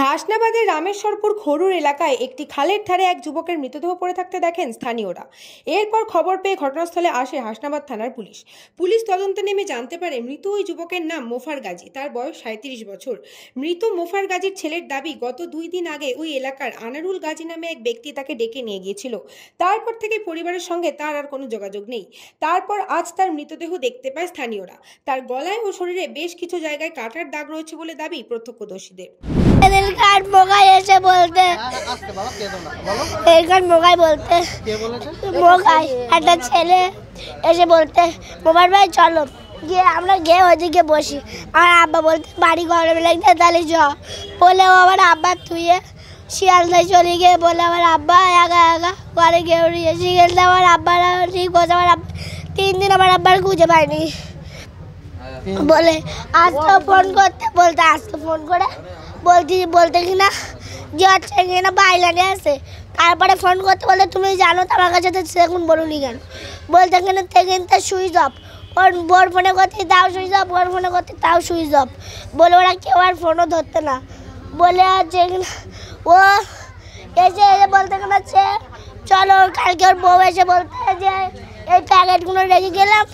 হাসনাবাদের রামেশ্বরপুর খরুর এলাকায় একটি খালের ধারে এক যুবকের মৃতদেহ পড়ে থাকতে দেখেন স্থানীয়রা। এরপর খবর পেয়ে ঘটনাস্থলে আসে হাসনাবাদ থানার পুলিশ। পুলিশ তদন্তে নেমে জানতে পারে মৃত ওই যুবকের নাম মোফার গাজী। তার বয়স 37 বছর। মৃত মোফার গাজীর ছেলের দাবি, গত 2 দিন আগে ওই এলাকার আনারুল গাজী নামে এক ব্যক্তি তাকে ডেকে নিয়ে গিয়েছিল। তারপর থেকে পরিবারের সঙ্গে তার আর কোনো যোগাযোগ নেই। তারপর আজ তার মৃতদেহ দেখতে পায় স্থানীয়রা। তার গলায় ও শরীরে বেশ কিছু জায়গায় কাটার দাগ রয়েছে বলে দাবি প্রত্যক্ষদর্শীদের। এসে বলতে একটা ছেলে এসে বলতে মোবাইল ভাই চলো গিয়ে আমরা গিয়ে ওইদিকে বসি। আমার আব্বা বলতে বাড়ি গরমে লাগছে তাহলে চ বলে ও আমার আব্বা তুইয়ে শিয়ালদায় চলে গিয়ে বলে আমার আব্বা একা একা ঘরে গিয়ে উড়িয়েছি গেলে আমার আব্বারা ঠিক বলছে। আমার আব্বা 3 দিন আমার আব্বার খুঁজে পায়নি বলে আজকে ফোন করতে বলতে আজকে ফোন করে বলতে কিনা যে হচ্ছে কিনা বাইলানে আছে। তারপরে ফোন করতে বলতে তুমি জানো তো আমার কাছে তো সেগুন বলুনি কেন বলতে কিনা কিন্তু সুইচ অফ। ওর বোর ফোনে করতে তাও সুইচ অফ, ওর ফোনে করতে তাও সুইচ অফ বলে ওরা কেউ আর ফোনও ধরতে না বলে হচ্ছে কিনা ও এসে বলতে কিনা চলো কালকে ওর বউ এসে বলতে যে এই প্যাকেটগুলো রেখে গেলাম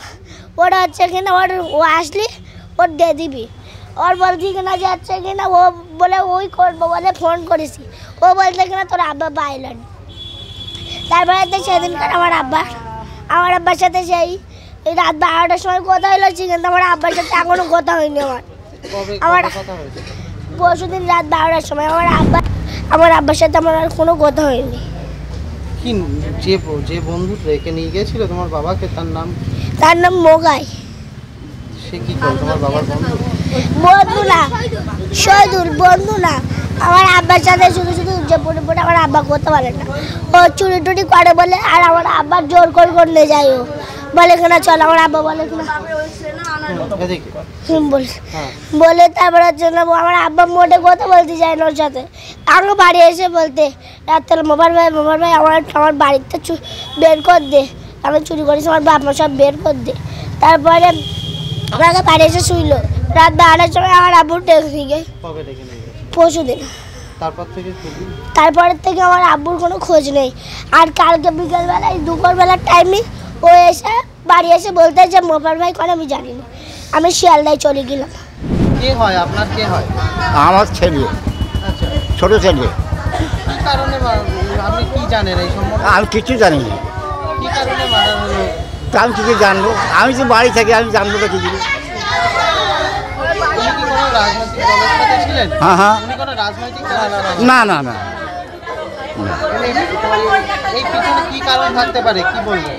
ওরা হচ্ছে কিনা ও আসলি ওর দিয়ে দিবি। ওর বলছি কিনা যে হচ্ছে কিনা ও বলে ওই করবো বলে ফোন করেছি। ও বলছে কিনা তোর আব্বা বাইলেন। তারপরে তো সেদিনকার আমার আব্বার সাথে সেই রাত 12টার সময় কথা হলো, কিন্তু আমার আব্বার সাথে এখনো কথা হয়নি। আমার পরশুদিন রাত 12টার সময় আমার আব্বার সাথে আমার আর কোনো কথা হয়নি। কি যে বন্ধু রেখে নিয়ে গিয়েছিল তোমার বাবাকে তার নাম মোগাই। সে কি করে তোমার বাবার বন্ধু না, শহীদুল বন্ধু না। আমার আব্বার সাথে শুধু যে পড়ে আমার আব্বা করতে পারে না। ও চুরি টুরি করে বলে আর আমার আব্বার জোর করে নিয়ে যায়। ও বলে কিনা চল আমার আব্বা বলে কিনা বলে তারপর হচ্ছে না আমার আব্বা মোটে কথা বলতে যায় না ওর সাথে। আমাকে বাড়ি এসে বলতে রাত্রে মোবাইল ভাই আমার বাড়িতে বের কর দে, আমি চুরি করেছি আমার বাপ মা সব বের কর দে। তারপরে আমাকে বাড়ি এসে শুইলো রাত 12টার সময় আমার আব্বু ডেকে পরশুদিন। তারপরের থেকে আমার আব্বুর কোনো খোঁজ নেই। আর কালকে বিকেলবেলায় দুপুরবেলার টাইমে ও এসে বাড়ি এসে বলতে যে মোবাইল ভাই করে আমি জানি না, আমি শিয়ালদায় চলে গেলাম। কে হয় আপনার? কে হয়? আমার ছেলে। আচ্ছা, ছোট ছেলে। কি কারণে আপনি কি জানেন এই সম্বন্ধে? আমি কিছু জানি না। কি কারণে মারা হলো? আমি কি জানবো? আমি তো বাড়ি থেকে আমি জানবো না কি করে। উনি কি কোনো রাজনৈতিক দলের সাথে ছিলেন? হ্যাঁ। উনি কোনো রাজনৈতিক না। এই পিছনে কি কারণ থাকতে পারে কি বলবেন?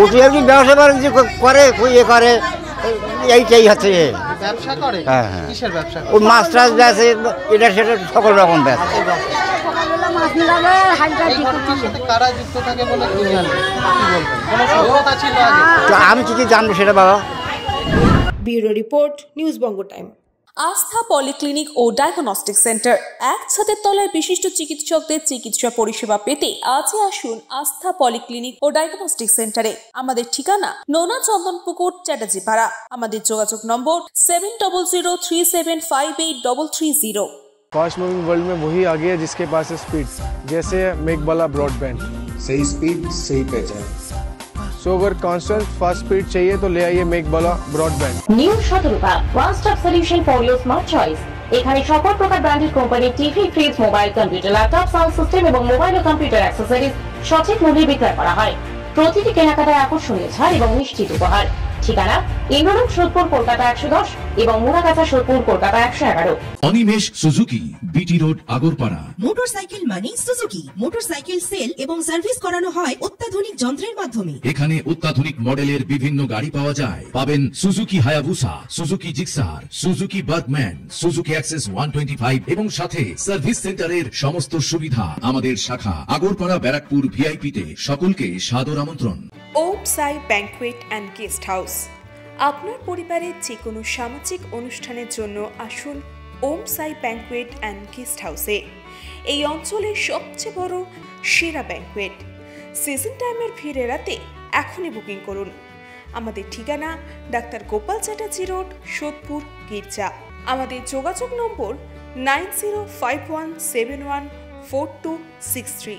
ওটি আর কি ব্যবসা বাণিজ্য করে করে এইটাই হচ্ছে। ব্যবসা করে? হ্যাঁ। কিসের ব্যবসা? ওই মাছ টাছ বেচে এটা সেটা সকল রকম ব্যবসা। এই ঘটনার সাথে কারা যুক্ত থাকে বলে কি জানেন? কি বলবেন? কোনো সভ্যতা ছিল আগে? আমি কি জানবো সেটা বাবা। ব্যুরো রিপোর্ট, নিউজ বঙ্গ টাইম। আস্থা পলিক্লিনিক ও ডায়াগনস্টিক সেন্টার, এক ছাদের তলায় বিশিষ্ট চিকিৎসকদের চিকিৎসা পরিষেবা পেতে আজই আসুন আস্থা পলিক্লিনিক ও ডায়াগনস্টিক সেন্টারে। আমাদের ঠিকানা নোনা চন্দনপুকুর, চ্যাটার্জিপাড়া। আমাদের যোগাযোগ নম্বর 7003758330। फास्ट मूविंग वर्ल्ड में वही आगे है जिसके पास है स्पीड, जैसे मेघबाला ब्रॉडबैंड। सही स्पीड सही पहचान। सो अगर कांस्टेंट फास्ट स्पीड चाहिए तो ले आइए मेघबाला ब्रॉडबैंड। নিউ সতর্কতা, one stop solution for your smart choice. এখানে সকল প্রকার ব্র্যান্ডেড কোম্পানির TV, fridge, mobile, computer, laptop, sound system এবং মোবাইল ও কম্পিউটার অ্যাক্সেসরিজ সঠিক মূল্যে বিক্রয় করা হয়। প্রতিটি কেনাকাটায় আকর্ষণীয় ছাড় এবং নিশ্চিত উপহার। ঠিকানা ইন্দ্রনগর, সোদপুর, কলকাতা 110 এবং Muragachha, Sodepur, Kolkata 111। Animesh Suzuki, BT road, Agarpara. Motorcycle মানে সুজুকি। মোটরসাইকেল সেল এবং সার্ভিস করানো হয় অত্যাধুনিক যন্ত্রের মাধ্যমে। এখানে অত্যাধুনিক মডেলের বিভিন্ন গাড়ি পাওয়া যায়। পাবেন Suzuki Hayabusa, Suzuki Gixxer, Suzuki Bergman, Suzuki access 125 এবং সাথে সার্ভিস সেন্টারের সমস্ত সুবিধা। আমাদের শাখা আগরপাড়া, ব্যারাকপুর ভিআইপি তে। সকলকে সাদর আমন্ত্রণ। ওম সাই ব্যাংকুয়েট অ্যান্ড গেস্ট হাউস। আপনার পরিবারের যে কোনো সামাজিক অনুষ্ঠানের জন্য আসুন ওম সাই ব্যাংকুয়েট অ্যান্ড গেস্ট হাউসে। এই অঞ্চলের সবচেয়ে বড় সেরা ব্যাংকুয়েট। সিজন টাইমের ভিড় এড়াতে এখনই বুকিং করুন। আমাদের ঠিকানা ডাক্তার গোপাল চ্যাটার্জি রোড, সোদপুর, গির্জা। আমাদের যোগাযোগ নম্বর 9051714263।